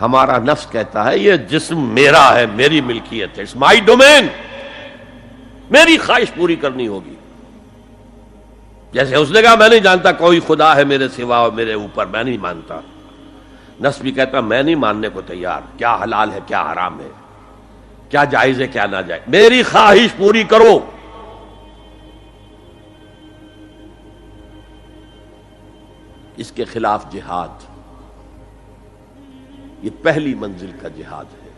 ہمارا نفس کہتا ہے یہ جسم میرا ہے، میری ملکیت ہے، اٹس مائی ڈومین، میری خواہش پوری کرنی ہوگی. جیسے اس نے کہا میں نہیں جانتا کوئی خدا ہے میرے سوا اور میرے اوپر، میں نہیں مانتا. نفس بھی کہتا میں نہیں ماننے کو تیار، کیا حلال ہے کیا حرام ہے، کیا جائز ہے کیا ناجائز، میری خواہش پوری کرو. اس کے خلاف جہاد، یہ پہلی منزل کا جہاد ہے.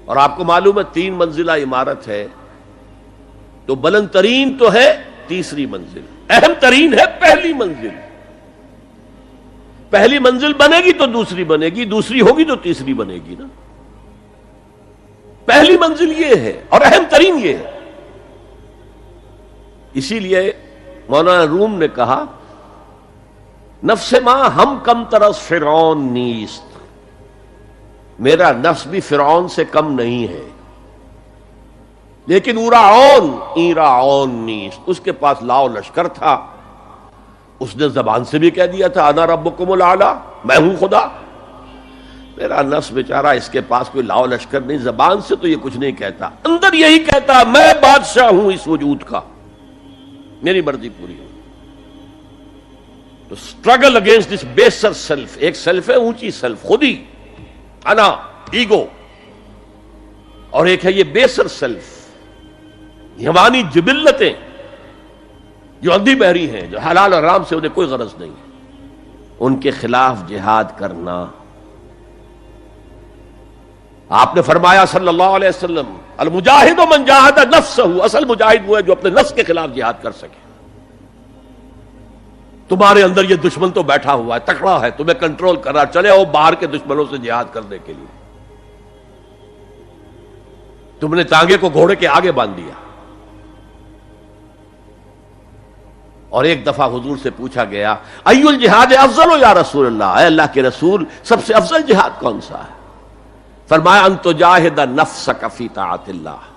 اور آپ کو معلوم ہے 3 منزلہ عمارت ہے، تو بلند ترین تو ہے تیسری منزل، اہم ترین ہے پہلی منزل. پہلی منزل بنے گی تو دوسری بنے گی، دوسری ہوگی تو تیسری بنے گی نا. پہلی منزل یہ ہے اور اہم ترین یہ ہے. اسی لیے مولانا روم نے کہا نفس ماں ہم کم ترس فرعون نیست، میرا نفس بھی فرعون سے کم نہیں ہے، لیکن ایراعون نیست، اس کے پاس لاؤ لشکر تھا، اس نے زبان سے بھی کہہ دیا تھا انا ربکم الاعلی، میں ہوں خدا. میرا نفس بیچارہ اس کے پاس کوئی لاؤ لشکر نہیں، زبان سے تو یہ کچھ نہیں کہتا، اندر یہی کہتا میں بادشاہ ہوں اس وجود کا، میری مرضی پوری ہو. تو اسٹرگل اگینسٹ دس بیسر سیلف، ایک سیلف ہے اونچی سیلف، خودی، انا، ایگو، اور ایک ہے یہ بیسر سیلف، حیوانی جبلتیں جو اندھی بہری ہیں، جو حلال اور حرام سے انہیں کوئی غرض نہیں، ان کے خلاف جہاد کرنا. آپ نے فرمایا صلی اللہ علیہ وسلم المجاہد من جاہد نفسہ، اصل مجاہد وہ ہے جو اپنے نفس کے خلاف جہاد کر سکے. تمہارے اندر یہ دشمن تو بیٹھا ہوا ہے، تکڑا ہے، تمہیں کنٹرول کر رہا، چلے آؤ باہر کے دشمنوں سے جہاد کرنے کے لیے. تم نے ٹانگے کو گھوڑے کے آگے باندھ دیا. اور ایک دفعہ حضور سے پوچھا گیا ای الجہاد افضل یا رسول اللہ، اے اللہ کے رسول سب سے افضل جہاد کون سا ہے؟ فرمایا ان تجاہد نفسک فی طاعت اللہ،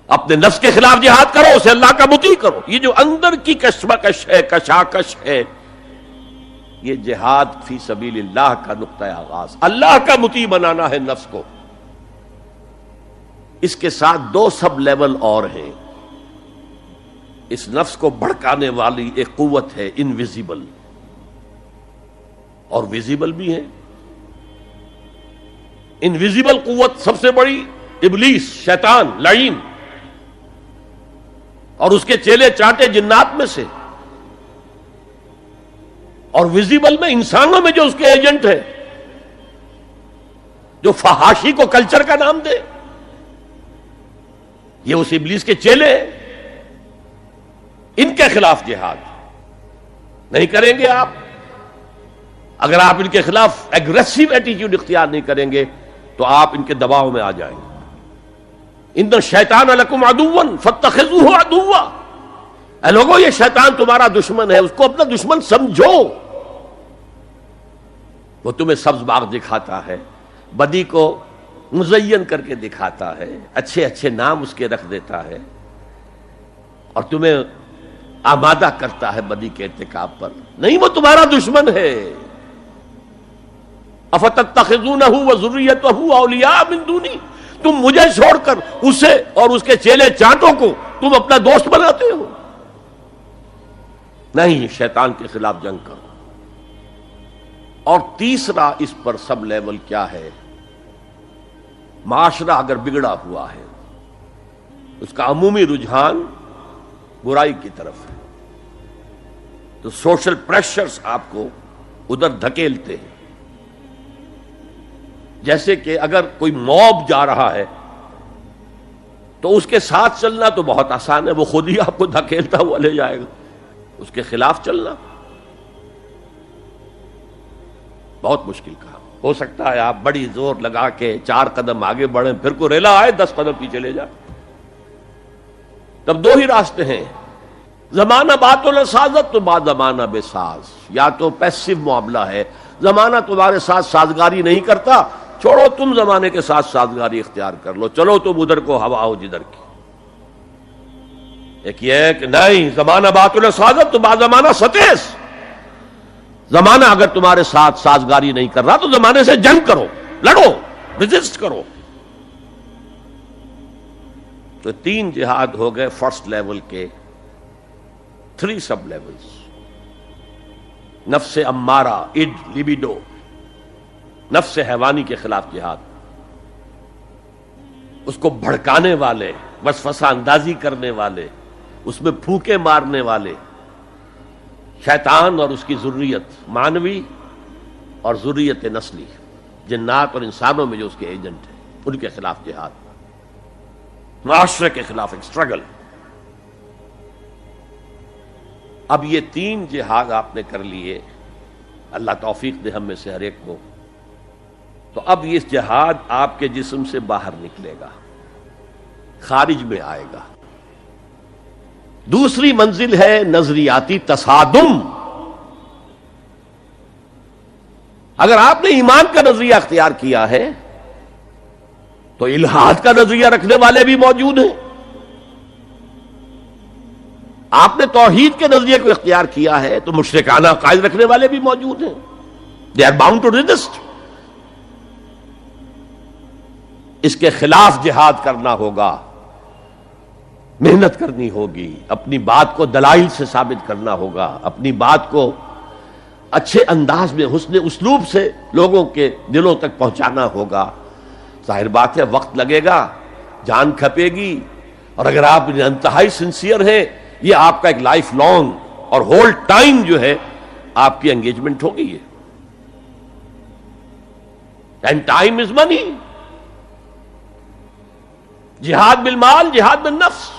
اپنے نفس کے خلاف جہاد کرو، اسے اللہ کا مطیع کرو. یہ جو اندر کی کشمکش ہے، کشاکش ہے، یہ جہاد فی سبیل اللہ کا نقطہ آغاز، اللہ کا مطیع بنانا ہے نفس کو. اس کے ساتھ 2 سب لیول اور ہیں. اس نفس کو بھڑکانے والی ایک قوت ہے انویزیبل، اور ویزیبل بھی ہے. انویزیبل قوت سب سے بڑی ابلیس، شیطان لعین، اور اس کے چیلے چانٹے جنات میں سے، اور ویزیبل میں انسانوں میں جو اس کے ایجنٹ ہیں، جو فحاشی کو کلچر کا نام دے، یہ اس ابلیس کے چیلے ہیں. ان کے خلاف جہاد نہیں کریں گے آپ. اگر آپ ان کے خلاف ایگریسو ایٹیٹیوڈ اختیار نہیں کریں گے تو آپ ان کے دباؤ میں آ جائیں گے. ان الشیطان لکم عدو فاتخذوہ عدوا، اے لوگوں یہ شیطان تمہارا دشمن ہے، اس کو اپنا دشمن سمجھو. وہ تمہیں سبز باغ دکھاتا ہے، بدی کو مزین کر کے دکھاتا ہے، اچھے اچھے نام اس کے رکھ دیتا ہے، اور تمہیں آمادہ کرتا ہے بدی کے ارتکاب پر. نہیں، وہ تمہارا دشمن ہے. افتتخذونہ وذریتہ اولیاء من دونی، تم مجھے چھوڑ کر اسے اور اس کے چیلے چانٹوں کو تم اپنا دوست بناتے ہو. نہیں، شیطان کے خلاف جنگ کرو. اور تیسرا اس پر سب لیول کیا ہے؟ معاشرہ اگر بگڑا ہوا ہے، اس کا عمومی رجحان برائی کی طرف ہے، تو سوشل پریشرز آپ کو ادھر دھکیلتے ہیں. جیسے کہ اگر کوئی موب جا رہا ہے تو اس کے ساتھ چلنا تو بہت آسان ہے، وہ خود ہی آپ کو دھکیلتا ہوا لے جائے گا. اس کے خلاف چلنا بہت مشکل کام. ہو سکتا ہے آپ بڑی زور لگا کے 4 قدم آگے بڑھیں، پھر کوئی ریلا آئے 10 قدم پیچھے لے جائے. تب 2 ہی راستے ہیں، زمانہ بات و سازت تو بعد زمانہ بے ساز. یا تو پیسو معاملہ ہے، زمانہ تمہارے ساتھ سازگاری نہیں کرتا، چھوڑو تم زمانے کے ساتھ سازگاری اختیار کر لو، چلو تم ادھر کو ہوا ہو جدھر کی. ایک یہ ہے کہ نہیں، زمانہ بات و سازت تو بعد زمانہ ستیس، زمانہ اگر تمہارے ساتھ سازگاری نہیں کر رہا تو زمانے سے جنگ کرو، لڑو، ریزسٹ کرو۔ تو 3 جہاد ہو گئے فرسٹ لیول کے، 3 سب لیولز۔ نفس امارہ، اڈ، لیبیڈو، نفس حیوانی کے خلاف جہاد، اس کو بھڑکانے والے، وسوسہ اندازی کرنے والے، اس میں پھونکے مارنے والے، شیطان اور اس کی ذریت مانوی اور ذریت نسلی، جنات اور انسانوں میں جو اس کے ایجنٹ ہیں، ان کے خلاف جہاد، معاشرے کے خلاف ایک اسٹرگل۔ اب یہ 3 جہاد آپ نے کر لیے، اللہ توفیق دے ہم میں سے ہر ایک کو، تو اب یہ جہاد آپ کے جسم سے باہر نکلے گا، خارج میں آئے گا۔ دوسری منزل ہے نظریاتی تصادم۔ اگر آپ نے ایمان کا نظریہ اختیار کیا ہے تو الحاد کا نظریہ رکھنے والے بھی موجود ہیں۔ آپ نے توحید کے نظریے کو اختیار کیا ہے تو مشرکانہ عقائد رکھنے والے بھی موجود ہیں۔ They are bound to resist. اس کے خلاف جہاد کرنا ہوگا، محنت کرنی ہوگی، اپنی بات کو دلائل سے ثابت کرنا ہوگا، اپنی بات کو اچھے انداز میں، حسن اسلوب سے لوگوں کے دلوں تک پہنچانا ہوگا۔ ظاہر بات ہے وقت لگے گا، جان کھپے گی، اور اگر آپ انتہائی سنسیئر ہیں، یہ آپ کا ایک لائف لانگ اور ہول ٹائم جو ہے آپ کی انگیجمنٹ ہوگی ہے۔ اینڈ ٹائم از منی۔ جہاد بالمال، جہاد بالنفس۔